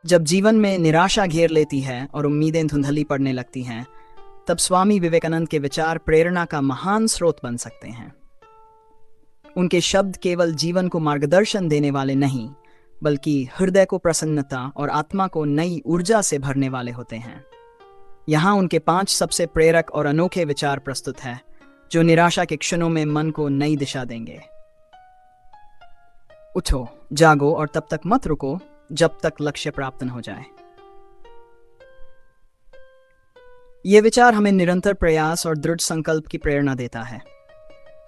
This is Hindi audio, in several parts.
जब जीवन में निराशा घेर लेती है और उम्मीदें धुंधली पड़ने लगती हैं, तब स्वामी विवेकानंद के विचार प्रेरणा का महान स्रोत बन सकते हैं। उनके शब्द केवल जीवन को मार्गदर्शन देने वाले नहीं, बल्कि हृदय को प्रसन्नता और आत्मा को नई ऊर्जा से भरने वाले होते हैं। यहाँ उनके 5 सबसे प्रेरक और अनोखे विचार प्रस्तुत हैं, जो निराशा के क्षणों में मन को नई दिशा देंगे। उठो, जागो और तब तक मत रुको जब तक लक्ष्य प्राप्त न हो जाए। ये विचार हमें निरंतर प्रयास और दृढ़ संकल्प की प्रेरणा देता है।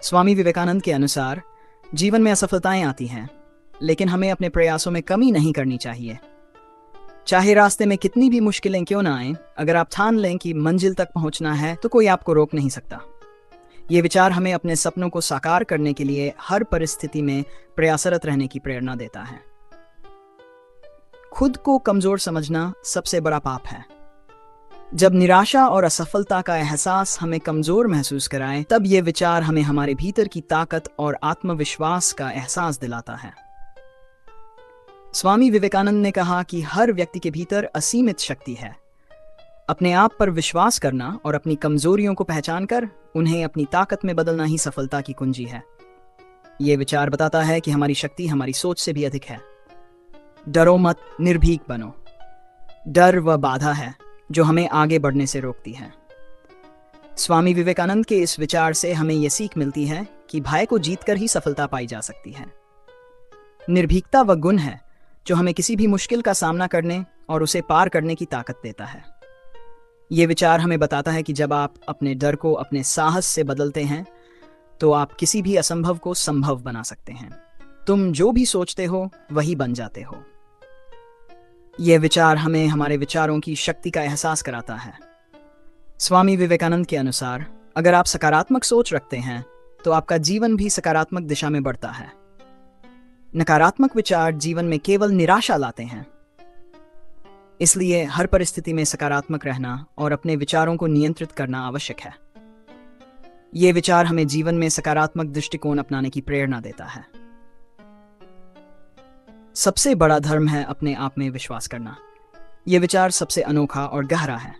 स्वामी विवेकानंद के अनुसार जीवन में असफलताएं आती हैं, लेकिन हमें अपने प्रयासों में कमी नहीं करनी चाहिए। चाहे रास्ते में कितनी भी मुश्किलें क्यों ना आएं, अगर आप ठान लें कि मंजिल तक पहुंचना है तो कोई आपको रोक नहीं सकता। ये विचार हमें अपने सपनों को साकार करने के लिए हर परिस्थिति में प्रयासरत रहने की प्रेरणा देता है। खुद को कमजोर समझना सबसे बड़ा पाप है। जब निराशा और असफलता का एहसास हमें कमजोर महसूस कराए, तब ये विचार हमें हमारे भीतर की ताकत और आत्मविश्वास का एहसास दिलाता है। स्वामी विवेकानंद ने कहा कि हर व्यक्ति के भीतर असीमित शक्ति है। अपने आप पर विश्वास करना और अपनी कमजोरियों को पहचान कर उन्हें अपनी ताकत में बदलना ही सफलता की कुंजी है। ये विचार बताता है कि हमारी शक्ति हमारी सोच से भी अधिक है। डरो मत, निर्भीक बनो। डर वह बाधा है जो हमें आगे बढ़ने से रोकती है। स्वामी विवेकानंद के इस विचार से हमें यह सीख मिलती है कि भय को जीतकर ही सफलता पाई जा सकती है। निर्भीकता वह गुण है जो हमें किसी भी मुश्किल का सामना करने और उसे पार करने की ताकत देता है। ये विचार हमें बताता है कि जब आप अपने डर को अपने साहस से बदलते हैं, तो आप किसी भी असंभव को संभव बना सकते हैं। तुम जो भी सोचते हो वही बन जाते हो। यह विचार हमें हमारे विचारों की शक्ति का एहसास कराता है। स्वामी विवेकानंद के अनुसार अगर आप सकारात्मक सोच रखते हैं तो आपका जीवन भी सकारात्मक दिशा में बढ़ता है। नकारात्मक विचार जीवन में केवल निराशा लाते हैं। इसलिए हर परिस्थिति में सकारात्मक रहना और अपने विचारों को नियंत्रित करना आवश्यक है। यह विचार हमें जीवन में सकारात्मक दृष्टिकोण अपनाने की प्रेरणा देता है। सबसे बड़ा धर्म है अपने आप में विश्वास करना। यह विचार सबसे अनोखा और गहरा है।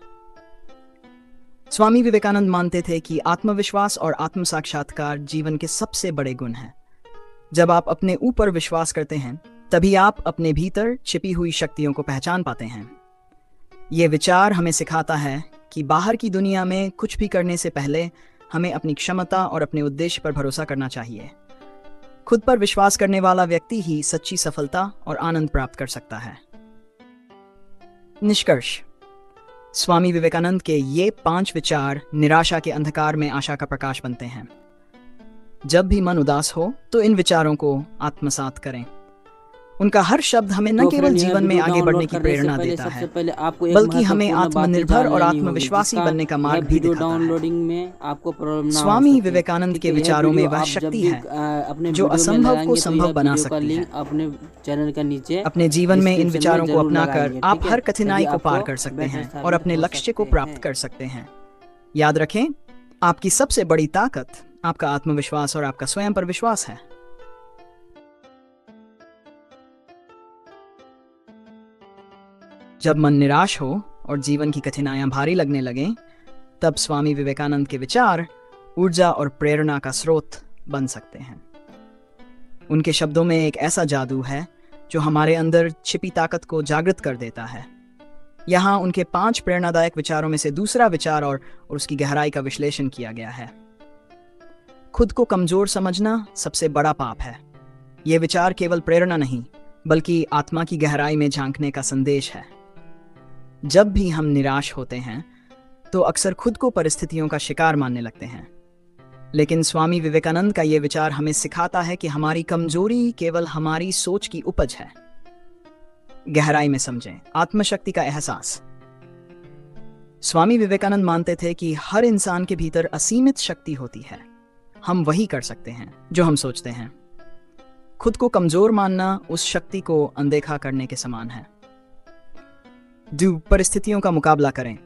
स्वामी विवेकानंद मानते थे कि आत्मविश्वास और आत्म साक्षात्कार जीवन के सबसे बड़े गुण हैं। जब आप अपने ऊपर विश्वास करते हैं, तभी आप अपने भीतर छिपी हुई शक्तियों को पहचान पाते हैं। यह विचार हमें सिखाता है कि बाहर की दुनिया में कुछ भी करने से पहले हमें अपनी क्षमता और अपने उद्देश्य पर भरोसा करना चाहिए। खुद पर विश्वास करने वाला व्यक्ति ही सच्ची सफलता और आनंद प्राप्त कर सकता है। निष्कर्ष: स्वामी विवेकानंद के ये 5 विचार निराशा के अंधकार में आशा का प्रकाश बनते हैं। जब भी मन उदास हो तो इन विचारों को आत्मसात करें। उनका हर शब्द हमें न केवल जीवन में आगे बढ़ने की प्रेरणा देता है, बल्कि हमें आत्मनिर्भर और आत्मविश्वासी बनने का मार्ग भी दिखाता है। स्वामी विवेकानंद के विचारों में वह शक्ति है जो असंभव को संभव बना सकती है। अपने चैनल का नीचे अपने जीवन में इन विचारों को अपनाकर आप हर कठिनाई को पार कर सकते हैं और अपने लक्ष्य को प्राप्त कर सकते हैं। याद रखें, आपकी सबसे बड़ी ताकत आपका आत्मविश्वास और आपका स्वयं पर विश्वास है। जब मन निराश हो और जीवन की कठिनाइयां भारी लगने लगें, तब स्वामी विवेकानंद के विचार ऊर्जा और प्रेरणा का स्रोत बन सकते हैं। उनके शब्दों में एक ऐसा जादू है जो हमारे अंदर छिपी ताकत को जागृत कर देता है। यहाँ उनके 5 प्रेरणादायक विचारों में से दूसरा विचार और उसकी गहराई का विश्लेषण किया गया है। खुद को कमजोर समझना सबसे बड़ा पाप है। यह विचार केवल प्रेरणा नहीं, बल्कि आत्मा की गहराई में झांकने का संदेश है। जब भी हम निराश होते हैं तो अक्सर खुद को परिस्थितियों का शिकार मानने लगते हैं, लेकिन स्वामी विवेकानंद का यह विचार हमें सिखाता है कि हमारी कमजोरी केवल हमारी सोच की उपज है। गहराई में समझें आत्मशक्ति का एहसास। स्वामी विवेकानंद मानते थे कि हर इंसान के भीतर असीमित शक्ति होती है। हम वही कर सकते हैं जो हम सोचते हैं। खुद को कमजोर मानना उस शक्ति को अनदेखा करने के समान है। परिस्थितियों का मुकाबला करें,